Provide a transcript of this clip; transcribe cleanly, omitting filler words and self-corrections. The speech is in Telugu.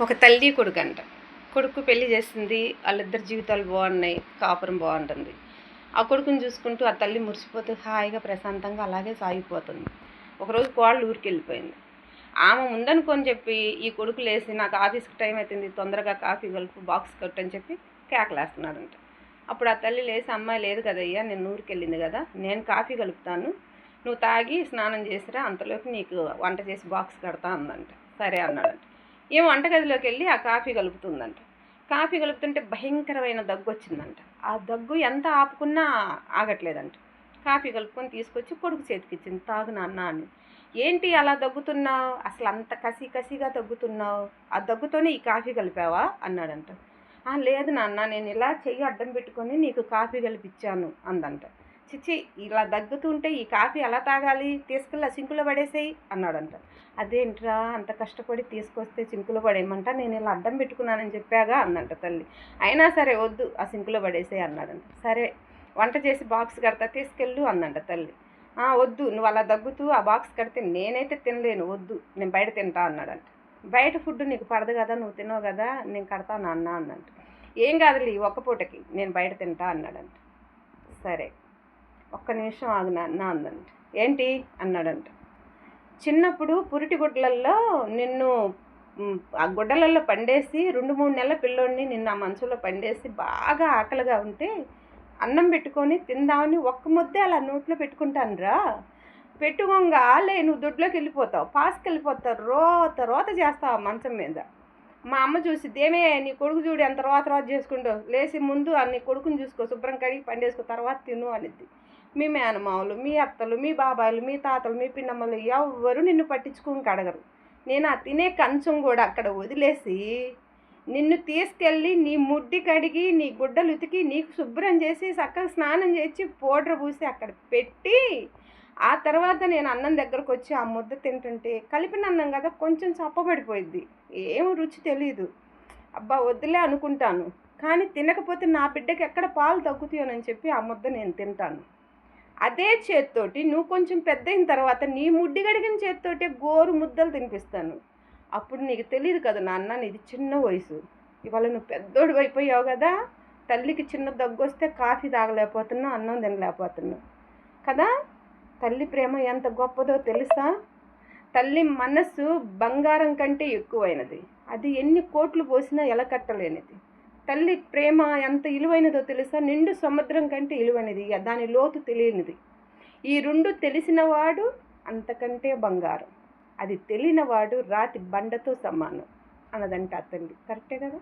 ఒక తల్లి కొడుకు అంట. కొడుకు పెళ్లి చేస్తుంది, వాళ్ళిద్దరి జీవితాలు బాగున్నాయి, కాపురం బాగుంటుంది. ఆ కొడుకుని చూసుకుంటూ ఆ తల్లి మురిసిపోతూ హాయిగా ప్రశాంతంగా అలాగే సాగిపోతుంది. ఒకరోజు కోడలు ఊరికి వెళ్ళిపోయింది. ఆమె ఉందనుకొని చెప్పి ఈ కొడుకు లేసి నాకు ఆఫీస్కి టైం అవుతుంది, తొందరగా కాఫీ కలుపు, బాక్స్ కట్టని చెప్పి కేకలేస్తున్నాడంట. అప్పుడు ఆ తల్లి లేసి, అమ్మాయి లేదు కదయ్యా, నేను ఊరికి వెళ్ళింది కదా, నేను కాఫీ కలుపుతాను, నువ్వు తాగి స్నానం చేసిరా, అంతలోకి నీకు వంట చేసి బాక్స్ కడతా అందంట. సరే అన్నాడంట. ఏం వంటగదిలోకి వెళ్ళి ఆ కాఫీ కలుపుతుందంట. కాఫీ కలుపుతుంటే భయంకరమైన దగ్గు వచ్చిందంట. ఆ దగ్గు ఎంత ఆపుకున్నా ఆగట్లేదంట. కాఫీ కలుపుకొని తీసుకొచ్చి కొడుకు చేతికిచ్చింది, తాగు నాన్న అని. ఏంటి అలా దగ్గుతున్నావు, అసలు అంత కసిగా దగ్గుతున్నావు, ఆ దగ్గుతోనే ఈ కాఫీ కలిపావా అన్నాడంట. లేదు నాన్న, నేను ఇలా చెయ్యి అడ్డం పెట్టుకొని నీకు కాఫీ కలిపిచ్చాను అందంట. చిచ్చి, ఇలా దగ్గుతుంటే ఈ కాఫీ ఎలా తాగాలి, తీసుకెళ్ళి ఆ సింకులో పడేసేయి అన్నాడంట. అదేంట్రా, అంత కష్టపడి తీసుకొస్తే సింకులో పడేయమంట, నేను ఇలా అడ్డం పెట్టుకున్నానని చెప్పాగా అందంట తల్లి. అయినా సరే వద్దు, ఆ సింకులో పడేసేయి అన్నాడంట. సరే వంట చేసి బాక్స్ కడతా, తీసుకెళ్ళు అందంట తల్లి. వద్దు, నువ్వు అలా దగ్గుతూ ఆ బాక్స్ కడితే నేనైతే తినలేను, వద్దు, నేను బయట తింటా అన్నాడంట. బయట ఫుడ్ నీకు పడదు కదా, నువ్వు తినవు కదా, నేను కడతాను అన్న అందంట. ఏం కాదులే, ఒక్క పూటకి నేను బయట తింటా అన్నాడంట. సరే ఒక్క నిమిషం ఆగు నాన్న అందంట. ఏంటి అన్నాడంట. చిన్నప్పుడు పురిటి గుడ్లల్లో నిన్ను ఆ గుడ్డలలో పండేసి 2-3 నెలల పిల్లోడిని నిన్ను ఆ మంచంలో పండేసి బాగా ఆకలిగా ఉంటే అన్నం పెట్టుకొని తిందామని ఒక్క ముద్దే అలా నోట్లో పెట్టుకుంటానురా, పెట్టుకోగా నువ్వు దొడ్లోకి వెళ్ళిపోతావు, పాస్కి వెళ్ళిపోతావు, రోత చేస్తావు ఆ మంచం మీద. మా అమ్మ చూసి, దేమే నీ కొడుకు చూడు ఎంత రోత చేసుకుంటూ, లేచి ముందు నీ కొడుకుని చూసుకో, శుభ్రం కడిగి పండేసుకో, తర్వాత తిను అనిద్ది. మీ మేనమావులు, మీ అత్తలు, మీ బాబాయిలు, మీ తాతలు, మీ పిన్నమ్మలు ఎవ్వరు నిన్ను పట్టించుకొని కడగరు. నేను ఆ తినే కంచం కూడా అక్కడ వదిలేసి నిన్ను తీసుకెళ్ళి నీ ముడ్డి కడిగి నీ గుడ్డలు ఉతికి నీకు శుభ్రం చేసి చక్కగా స్నానం చేసి పౌడర్ పూసి అక్కడ పెట్టి ఆ తర్వాత నేను అన్నం దగ్గరకు వచ్చి ఆ ముద్ద తింటుంటే కలిపిన అన్నం కదా కొంచెం చప్పబడిపోయిద్ది, ఏం రుచి తెలీదు, అబ్బా వద్దులే అనుకుంటాను. కానీ తినకపోతే నా బిడ్డకి ఎక్కడ పాలు తగ్గుతాయోనని చెప్పి ఆ ముద్ద నేను తింటాను. అదే చేత్తోటి నువ్వు కొంచెం పెద్ద అయిన తర్వాత నీ ముడ్డి గడిగిన చేత్తోటే గోరు ముద్దలు తినిపిస్తాను. అప్పుడు నీకు తెలియదు కదా నాన్న, నీది చిన్న వయసు, ఇవాళ నువ్వు పెద్దోడు అయిపోయావు కదా, తల్లికి చిన్న దగ్గు వస్తే కాఫీ తాగలేకపోతున్నావు, అన్నం తినలేకపోతున్నావు కదా. తల్లి ప్రేమ ఎంత గొప్పదో తెలుసా. తల్లి మనస్సు బంగారం కంటే ఎక్కువైనది, అది ఎన్ని కోట్లు పోసినా ఎలకట్టలేనిది. తల్లి ప్రేమ ఎంత విలువైనదో తెలుసా, నిండు సముద్రం కంటే విలువైనది, దాని లోతు తెలియనిది. ఈ రెండు తెలిసినవాడు అంతకంటే బంగారం, అది తెలియనివాడు రాతి బండతో సమానం అన్నదంట ఆ తల్లి. కరెక్టే కదా.